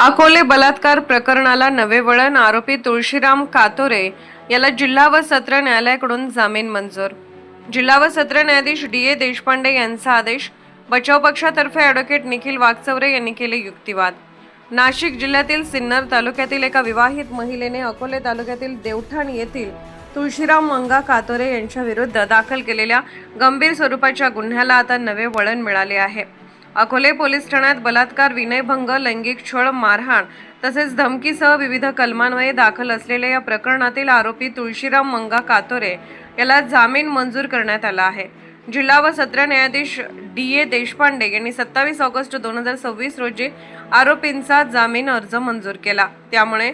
अकोले बलात्कार प्रकरणाला नवे वळण. आरोपी तुळशीराम कातोरे याला जिल्हा व सत्र न्यायालयाकडून जामीन मंजूर. जिल्हा व सत्र न्यायाधीश डी.ए. देशपांडे यांचा आदेश. बचाव पक्षातर्फे ॲडव्होकेट निखिल वाकचौरे यांनी केले युक्तिवाद. नाशिक जिल्ह्यातील सिन्नर तालुक्यातील एका विवाहित महिलेने अकोले तालुक्यातील देवठाण येथील तुळशीराम मंगा कातोरे यांच्या विरुद्ध दाखल केलेल्या गंभीर स्वरूपाच्या गुन्ह्याला आता नवे वळण मिळाले आहे. अकोले पोलीस ठाण्यात बलात्कार, विनयभंग, लैंगिक छळ, मारहाण तसेच धमकीसह विविध कलमान्वये दाखल असलेल्या या प्रकरणातील आरोपी तुळशीराम मंगा कातोरे याला जामीन मंजूर करण्यात आला आहे. जिल्हा व सत्र न्यायाधीश डी.ए. देशपांडे यांनी 27 ऑगस्ट 2026 रोजी आरोपींचा जामीन अर्ज मंजूर केला. त्यामुळे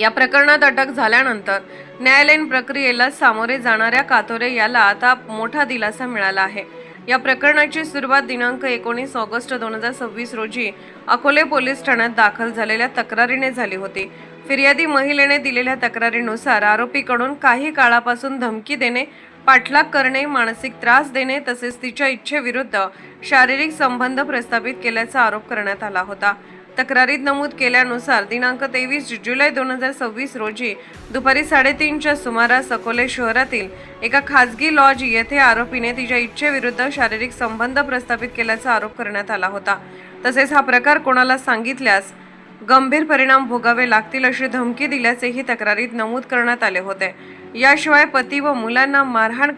या प्रकरणात अटक झाल्यानंतर न्यायालयीन प्रक्रियेला सामोरे जाणाऱ्या कातोरे याला आता मोठा दिलासा मिळाला आहे. या प्रकरणाची सुरुवात दिनांक 19 ऑगस्ट 2026 रोजी अकोले पोलीस ठाण्यात दाखल झालेल्या तक्रारीने झाली होती. फिर्यादी महिलेने दिलेल्या तक्रारीनुसार आरोपीकडून काही काळापासून धमकी देणे, पाठलाग करणे, मानसिक त्रास देणे तसेच तिच्या इच्छेविरुद्ध शारीरिक संबंध प्रस्थापित केल्याचा आरोप करण्यात आला होता. तक्रारीत नमूद केल्यानुसार दिनांक 23 जुलै 2026 रोजी दुपारी 3:30च्या सुमारास अकोले शहरातील एका खासगी लॉज येथे आरोपीने तिच्या इच्छेविरुद्ध शारीरिक संबंध प्रस्थापित केल्याचा आरोप करण्यात आला होता. तसेच हा प्रकार कोणाला सांगितल्यास गंभीर परिणाम भोगावे लागतील अशी धमकी दिल्याचेही तक्रारीत नमूद करण्यात आले होते. याशिवाय पती व मुलांना मारहाण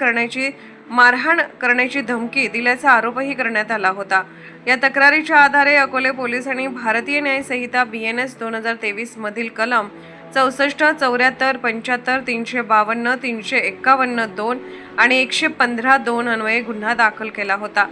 करण्याची धमकी दिल्याचा आरोपही करण्यात आला होता. या तक्रारीच्या आधारे अकोले पोलिसांनी भारतीय न्याय संहिता BNS 2023 मधील कलम 64, 74, 75, 352, 351(2) आणि 115(2) अन्वये गुन्हा दाखल केला होता.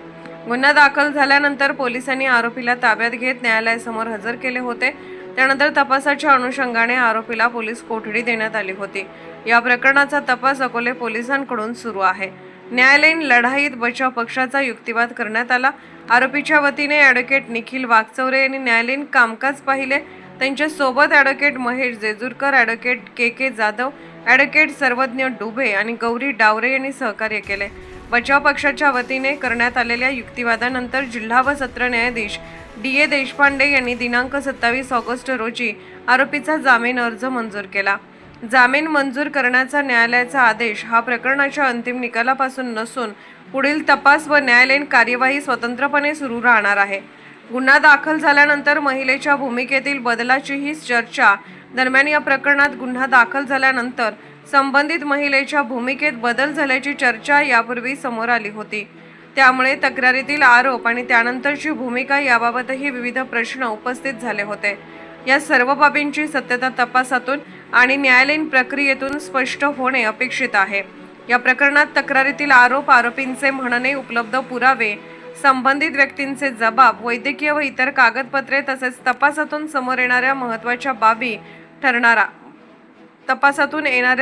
गुन्हा दाखल झाल्यानंतर पोलिसांनी आरोपीला ताब्यात घेत न्यायालयासमोर हजर केले होते. त्यानंतर तपासाच्या अनुषंगाने आरोपीला पोलीस कोठडी देण्यात आली होती. या प्रकरणाचा तपास अकोले पोलिसांकडून सुरू आहे. न्यायालयीन लढाईत बचाव पक्षाचा युक्तिवाद करण्यात आला. आरोपीच्या वतीने ॲडव्होकेट निखिल वाकचौरे यांनी न्यायालयीन कामकाज पाहिले. त्यांच्या सोबत ॲडव्होकेट महेश जेजूरकर, ॲडव्होकेट के जाधव, ॲडव्होकेट सर्वज्ञ डुबे आणि गौरी डावरे यांनी सहकार्य केले. बचाव पक्षाच्या वतीने करण्यात आलेल्या युक्तिवादानंतर जिल्हा व सत्र न्यायाधीश डी.ए. देशपांडे यांनी दिनांक 27 ऑगस्ट रोजी आरोपीचा जामीन अर्ज मंजूर केला. जामीन मंजूर करण्याचा न्यायालयाचा आदेश हा प्रकरणाच्या अंतिम निकालापासून नसून पुढील तपास व न्यायालयीन कार्यवाही स्वतंत्रपणे सुरू राहणार आहे. गुन्हा दाखल झाल्यानंतर महिलेच्या भूमिकेतील बदलाचीही चर्चा. दरम्यान या प्रकरणात गुन्हा दाखल झाल्यानंतर संबंधित महिलेच्या भूमिकेत बदल झाल्याची चर्चा यापूर्वी समोर आली होती. त्यामुळे तक्रारीतील आरोप आणि त्यानंतरची भूमिका याबाबतही विविध प्रश्न उपस्थित झाले होते. या सर्व बाबींची सत्यता तपासातून आणि न्यायालयीन प्रक्रियेतून स्पष्ट होणे अपेक्षित आहे. या प्रकरणात तक्रारीतील आरोप, आरोपींचे म्हणणे, उपलब्ध पुरावे, संबंधित व्यक्तींचे जबाब, वैद्यकीय व इतर कागदपत्रे तसेच तपासातून येणाऱ्या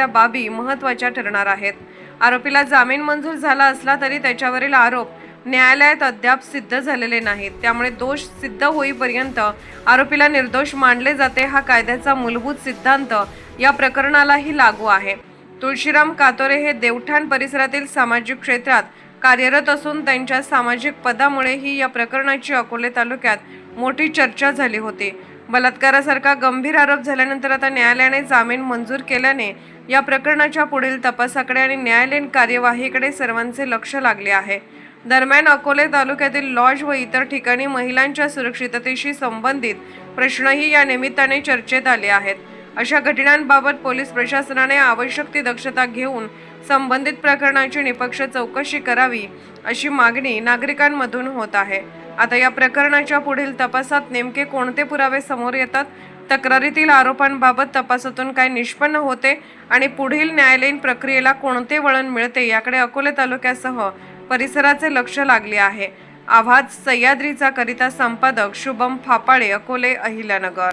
बाबी महत्त्वाच्या ठरणार आहेत. आरोपीला जामीन मंजूर झाला असला तरी त्याच्यावरील आरोप न्यायालयात अद्याप सिद्ध झालेले नाहीत. त्यामुळे दोष सिद्ध होईपर्यंत आरोपीला निर्दोष मानले जाते हा कायद्याचा मूलभूत सिद्धांत या प्रकरणालाही लागू आहे. तुळशीराम कातोरे हे देवठाण परिसरातील सामाजिक क्षेत्रात कार्यरत असून त्यांच्या सामाजिक पदामुळेही या प्रकरणाची अकोले तालुक्यात मोठी चर्चा झाली होती. बलात्कारासारखा गंभीर आरोप झाल्यानंतर आता न्यायालयाने जामीन मंजूर केल्याने या प्रकरणाच्या पुढील तपासाकडे आणि न्यायालयीन कार्यवाहीकडे सर्वांचे लक्ष लागले आहे. दरम्यान अकोले तालुक्यातील लॉज व इतर ठिकाणी महिलांच्या सुरक्षिततेशी संबंधित प्रश्नही या निमित्ताने चर्चेत आले आहेत. अशा घटनांबाबत पोलीस प्रशासनाने आवश्यक ती दक्षता घेऊन संबंधित प्रकरणाची निष्पक्ष चौकशी करावी अशी मागणी नागरिकांमधून होत आहे. आता या प्रकरणाच्या पुढील तपासात नेमके कोणते पुरावे समोर येतात, तक्रारीतील आरोपांबाबत तपासातून काय निष्पन्न होते आणि पुढील न्यायालयीन प्रक्रियेला कोणते वळण मिळते याकडे अकोले तालुक्यासह परिसराचे लक्ष लागले आहे. आवाज सह्याद्रीचा करिता संपादक शुभम फापाळे, अकोले, अहिल्यानगर.